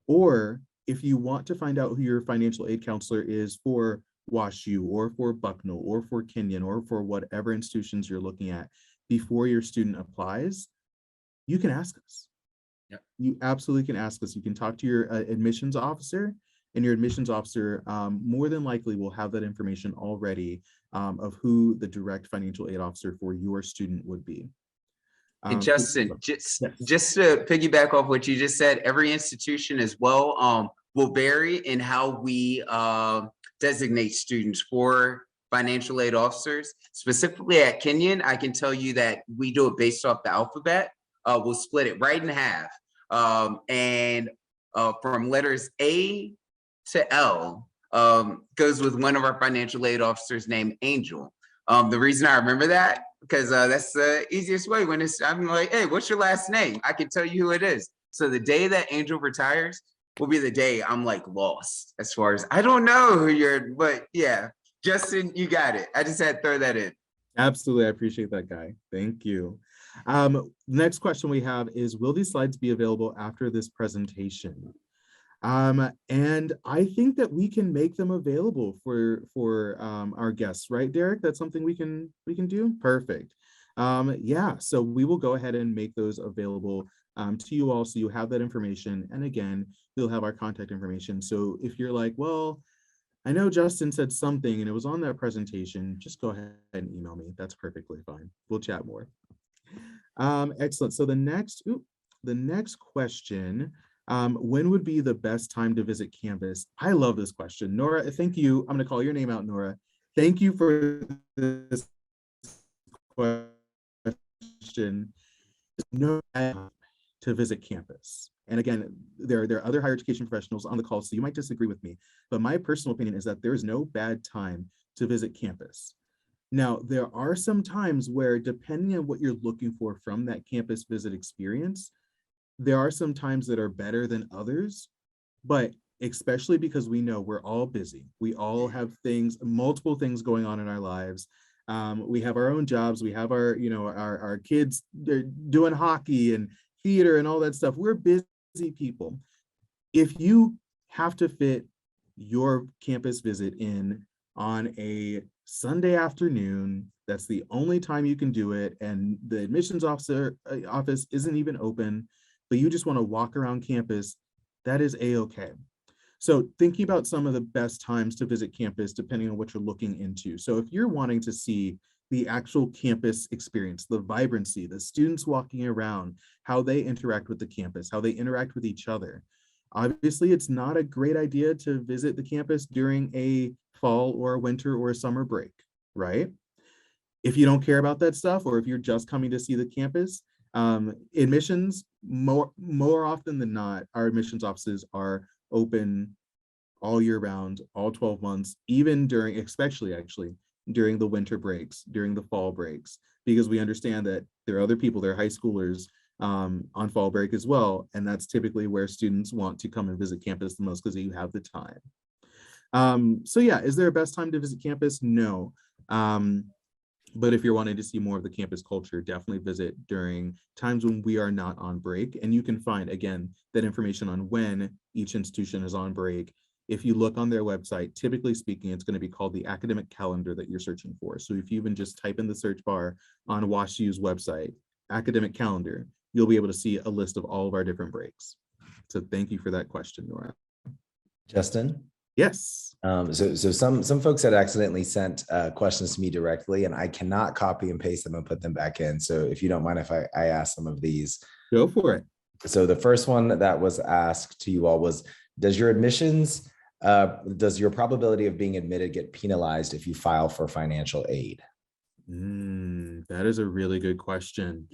[SPEAKER 2] or if you want to find out who your financial aid counselor is for WashU or for Bucknell or for Kenyon or for whatever institutions you're looking at before your student applies, you can ask us.
[SPEAKER 3] Yep.
[SPEAKER 2] You absolutely can ask us. You can talk to your admissions officer, and your admissions officer more than likely will have that information already of who the direct financial aid officer for your student would be.
[SPEAKER 3] And Justin,
[SPEAKER 2] yes.
[SPEAKER 3] just to piggyback off what you just said, every institution as well will vary in how we designate students for financial aid officers. Specifically at Kenyon, I can tell you that we do it based off the alphabet. We'll split it right in half. And from letters A to L goes with one of our financial aid officers named Angel. The reason I remember that, because that's the easiest way. When I'm like, hey, what's your last name? I can tell you who it is. So the day that Angel retires will be the day I'm like lost as far as I don't know who you're, but yeah, Justin, you got it. I just had to throw that in.
[SPEAKER 2] Absolutely, I appreciate that, Guy. Thank you. Next question we have is, will these slides be available after this presentation? And I think that we can make them available for our guests, right, Derek? That's something we can do. Perfect. Yeah, so we will go ahead and make those available to you all, so you have that information. And again, you'll have our contact information. So if you're like, well, I know Justin said something and it was on that presentation, just go ahead and email me. That's perfectly fine. We'll chat more. Excellent. So the next question, when would be the best time to visit campus? I love this question. Nora, thank you. I'm going to call your name out, Nora. Thank you for this question. No time to visit campus. And again, there are other higher education professionals on the call, so you might disagree with me, but my personal opinion is that there is no bad time to visit campus. Now, there are some times where, depending on what you're looking for from that campus visit experience, there are some times that are better than others, but especially because we know we're all busy. We all have things, multiple things going on in our lives. We have our own jobs. We have our, our kids doing hockey and theater and all that stuff. We're busy people. If you have to fit your campus visit in on a Sunday afternoon, that's the only time you can do it, and the admissions office isn't even open, but you just want to walk around campus, that is a-okay. So thinking about some of the best times to visit campus, depending on what you're looking into. So if you're wanting to see the actual campus experience, the vibrancy, the students walking around, how they interact with the campus, how they interact with each other. Obviously, it's not a great idea to visit the campus during a fall or a winter or a summer break, right? If you don't care about that stuff, or if you're just coming to see the campus, admissions, more often than not, our admissions offices are open all year round, all 12 months, even during, especially actually, during the winter breaks, during the fall breaks, because we understand that there are other people, there are high schoolers on fall break as well, and that's typically where students want to come and visit campus the most, because you have the time. So yeah, is there a best time to visit campus? No. But if you're wanting to see more of the campus culture, definitely visit during times when we are not on break. And you can find, again, that information on when each institution is on break. If you look on their website, typically speaking, it's going to be called the academic calendar that you're searching for. So if you even just type in the search bar on WashU's website, academic calendar, you'll be able to see a list of all of our different breaks. So thank you for that question, Nora.
[SPEAKER 1] Justin?
[SPEAKER 2] Yes.
[SPEAKER 1] So some folks had accidentally sent questions to me directly, and I cannot copy and paste them and put them back in. So if you don't mind if I ask some of these.
[SPEAKER 2] Go for it.
[SPEAKER 1] So the first one that was asked to you all was, does your probability of being admitted get penalized if you file for financial aid?
[SPEAKER 2] That is a really good question.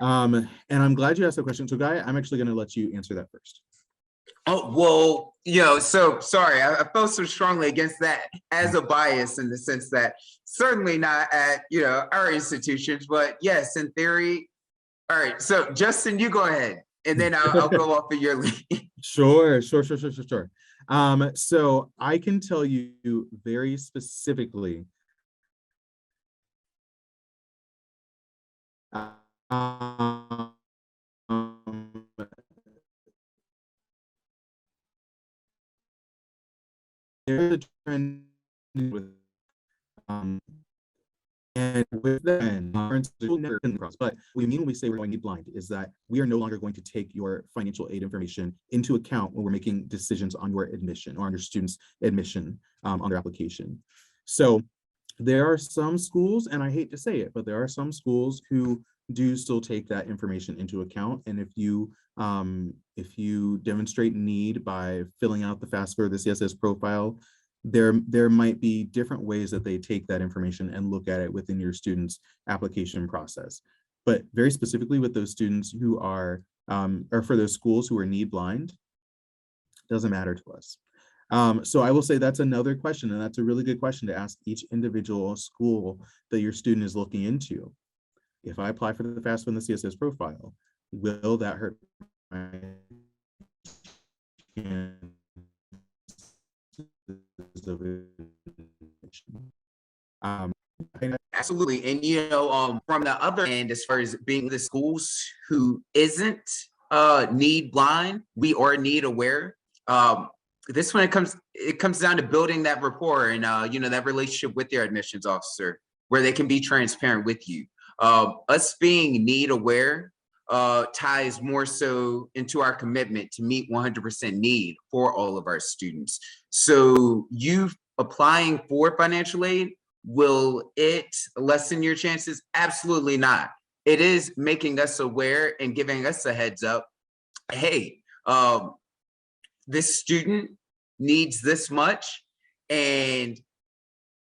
[SPEAKER 2] And I'm glad you asked that question. So Guy, I'm actually going to let you answer that first.
[SPEAKER 3] Oh, well, so sorry, I felt so strongly against that as a bias in the sense that certainly not at, our institutions, but yes, in theory. All right, so Justin, you go ahead, and then I'll go off of your lead.
[SPEAKER 2] Sure. So I can tell you very specifically, there's a trend with and with that, parents will never come across. But we mean when we say we're going to be blind is that we are no longer going to take your financial aid information into account when we're making decisions on your admission or on your student's admission on their application. So there are some schools, and I hate to say it, but there are some schools who do still take that information into account. And if you demonstrate need by filling out the FAFSA or the CSS profile, there might be different ways that they take that information and look at it within your student's application process. But very specifically with those students who are, or for those schools who are need blind, doesn't matter to us. So I will say that's another question, and that's a really good question to ask each individual school that your student is looking into. If I apply for the FAFSA and the CSS profile, will that hurt my
[SPEAKER 3] Absolutely. And from the other end, as far as being the schools who isn't need blind, we are need aware. This one it comes down to building that rapport and that relationship with your admissions officer where they can be transparent with you. Us being need aware ties more so into our commitment to meet 100% need for all of our students. So you applying for financial aid, will it lessen your chances? Absolutely not. It is making us aware and giving us a heads up. Hey, this student needs this much, and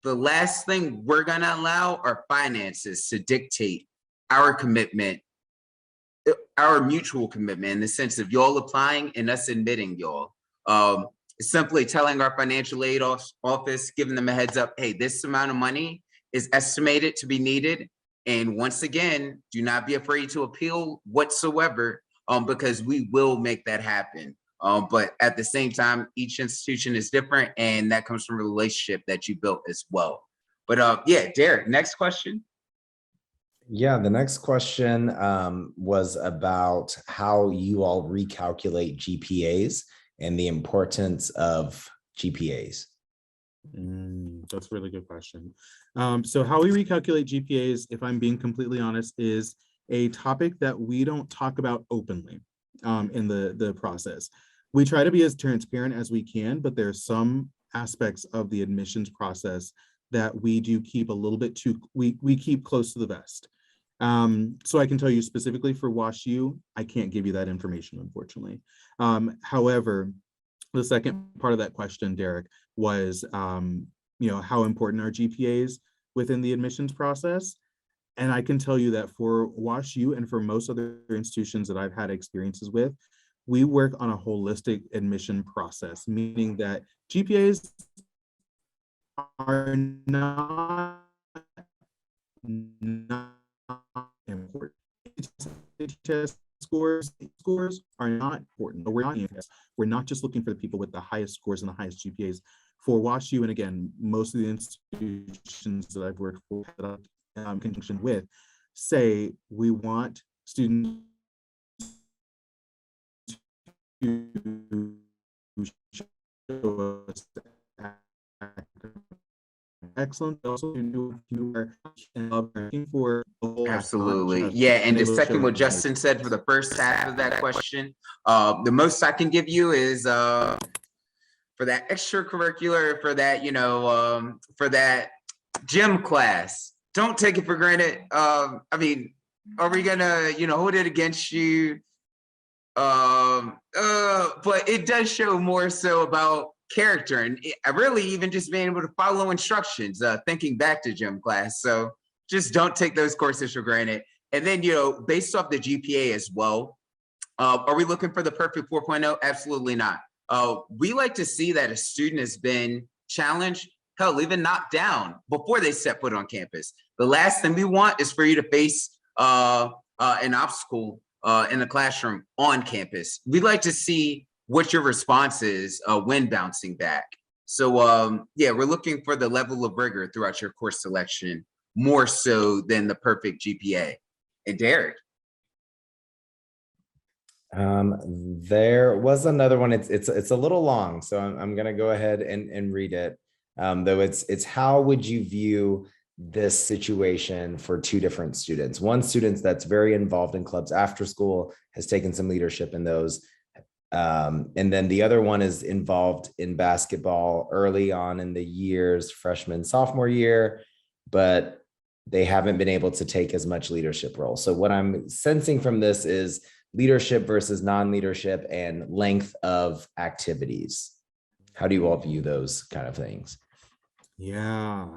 [SPEAKER 3] the last thing we're going to allow are finances to dictate our commitment, our mutual commitment, in the sense of y'all applying and us admitting y'all. Simply telling our financial aid office, giving them a heads up, hey, this amount of money is estimated to be needed. And once again, do not be afraid to appeal whatsoever, because we will make that happen. But at the same time, each institution is different, and that comes from a relationship that you built as well. But yeah, Derek, next question.
[SPEAKER 1] Yeah, the next question was about how you all recalculate GPAs and the importance of GPAs.
[SPEAKER 2] That's a really good question. So how we recalculate GPAs, if I'm being completely honest, is a topic that we don't talk about openly in the process. We try to be as transparent as we can, but there are some aspects of the admissions process that we do keep a little bit too, we keep close to the vest. So I can tell you specifically for WashU, I can't give you that information, unfortunately. However, the second part of that question, Derek, was, how important are GPAs within the admissions process? And I can tell you that for WashU and for most other institutions that I've had experiences with, we work on a holistic admission process, meaning that GPAs are not important. Test scores are not important, but we're not just looking for the people with the highest scores and the highest GPAs. For WashU, and again, most of the institutions that I've worked for, in conjunction with, say we want students to show us excellent. Also, you are looking for
[SPEAKER 3] absolutely, yeah. And to second what Justin said for the first half of that question, the most I can give you is for that extracurricular, for that, for that gym class. Don't take it for granted. I mean, are we gonna, hold it against you? But it does show more so about character and really even just being able to follow instructions, thinking back to gym class. So just don't take those courses for granted. And then, based off the GPA as well, are we looking for the perfect 4.0? Absolutely not. We like to see that a student has been challenged, hell, even knocked down before they set foot on campus. The last thing we want is for you to face an obstacle in the classroom on campus. We'd like to see what your response is when bouncing back. So yeah, we're looking for the level of rigor throughout your course selection, more so than the perfect GPA. And Derek.
[SPEAKER 1] There was another one. It's a little long, so I'm gonna go ahead and read it. Though it's how would you view this situation for two different students? One student that's very involved in clubs after school, has taken some leadership in those. And then the other one is involved in basketball early on in the years, freshman, sophomore year, but they haven't been able to take as much leadership role. So what I'm sensing from this is leadership versus non-leadership and length of activities. How do you all view those kind of things?
[SPEAKER 2] Yeah.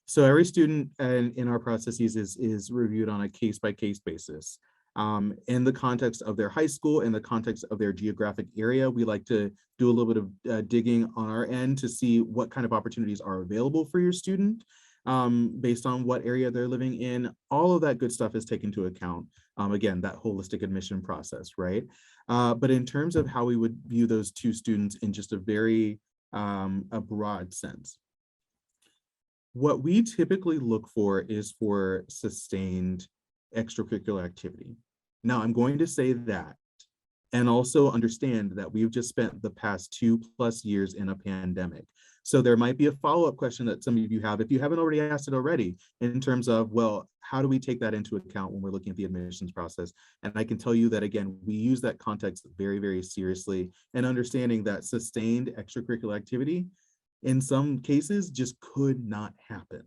[SPEAKER 2] So every student in our processes is reviewed on a case-by-case basis. In the context of their high school, in the context of their geographic area, we like to do a little bit of digging on our end to see what kind of opportunities are available for your student based on what area they're living in. All of that good stuff is taken into account. Again, that holistic admission process, right? But in terms of how we would view those two students in just a very a broad sense, what we typically look for is for sustained extracurricular activity. Now, I'm going to say that and also understand that we've just spent the past 2+ years in a pandemic. So there might be a follow-up question that some of you have, if you haven't already asked it already, in terms of, well, how do we take that into account when we're looking at the admissions process? And I can tell you that, again, we use that context very, very seriously, and understanding that sustained extracurricular activity in some cases just could not happen,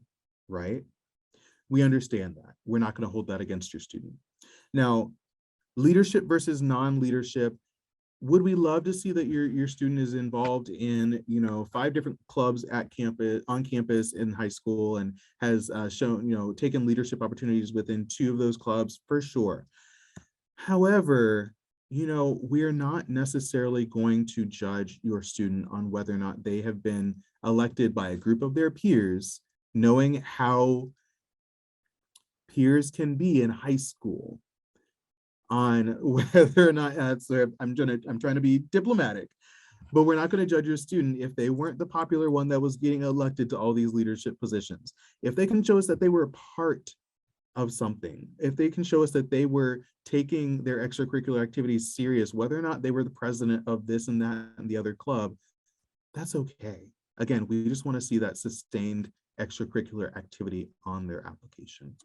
[SPEAKER 2] right? We understand that. We're not going to hold that against your student. Now, leadership versus non-leadership. Would we love to see that your student is involved in 5 different clubs at campus, on campus in high school, and has shown taken leadership opportunities within 2 of those clubs? For sure. However, we're not necessarily going to judge your student on whether or not they have been elected by a group of their peers, knowing how peers can be in high school, on whether or not I'm trying to be diplomatic, but we're not going to judge your student if they weren't the popular one that was getting elected to all these leadership positions. If they can show us that they were a part of something, if they can show us that they were taking their extracurricular activities serious, whether or not they were the president of this and that and the other club, that's okay. Again, we just want to see that sustained extracurricular activity on their application.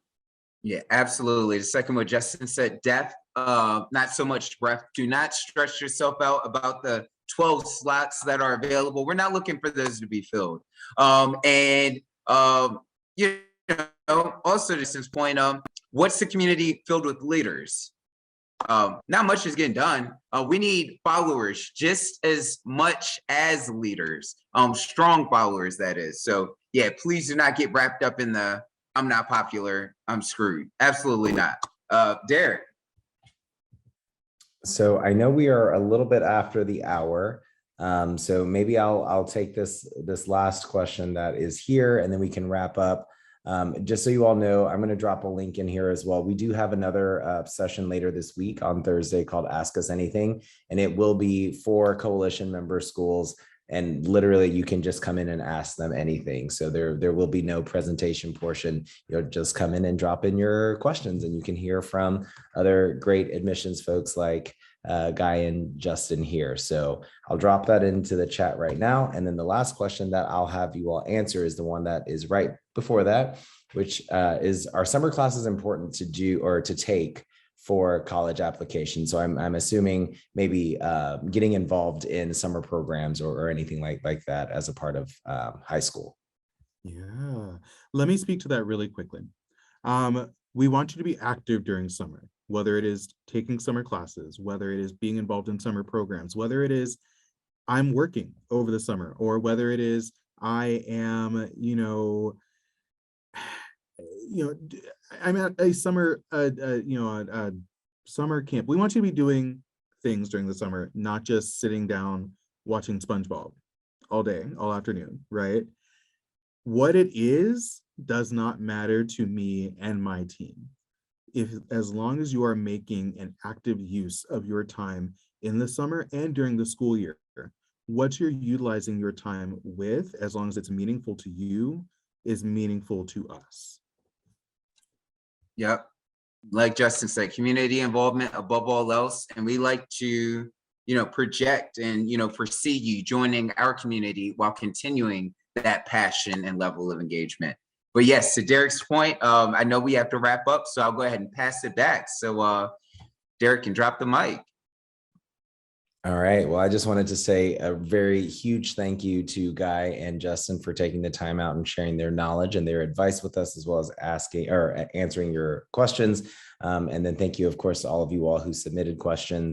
[SPEAKER 3] Yeah, absolutely. The second what Justin said, depth, not so much breadth. Do not stress yourself out about the 12 slots that are available. We're not looking for those to be filled. Also Justin's point, what's the community filled with leaders? Not much is getting done. We need followers just as much as leaders, strong followers, that is. So yeah, please do not get wrapped up in the I'm not popular, I'm screwed. Absolutely not. Derek.
[SPEAKER 1] So I know we are a little bit after the hour. So maybe I'll take this last question that is here, and then we can wrap up. Just so you all know, I'm going to drop a link in here as well. We do have another session later this week on Thursday called Ask Us Anything, and it will be for coalition member schools. And literally, you can just come in and ask them anything. So there will be no presentation portion. You'll just come in and drop in your questions, and you can hear from other great admissions folks like Guy and Justin here. So I'll drop that into the chat right now. And then the last question that I'll have you all answer is the one that is right before that, which is, are summer classes important to do or to take for college applications. So I'm assuming maybe getting involved in summer programs or anything like that as a part of high school.
[SPEAKER 2] Yeah, let me speak to that really quickly. We want you to be active during summer, whether it is taking summer classes, whether it is being involved in summer programs, whether it is I'm working over the summer, or whether it is I am, I'm at a summer, a summer camp. We want you to be doing things during the summer, not just sitting down watching SpongeBob all day, all afternoon, right? What it is does not matter to me and my team. As long as you are making an active use of your time in the summer and during the school year, what you're utilizing your time with, as long as it's meaningful to you, is meaningful to us.
[SPEAKER 3] Yep. Like Justin said, community involvement above all else. And we like to, project and, foresee you joining our community while continuing that passion and level of engagement. But yes, to Derek's point, I know we have to wrap up, so I'll go ahead and pass it back. So Derek can drop the mic.
[SPEAKER 1] All right. Well, I just wanted to say a very huge thank you to Guy and Justin for taking the time out and sharing their knowledge and their advice with us, as well as asking or answering your questions. And then thank you, of course, to all of you all who submitted questions.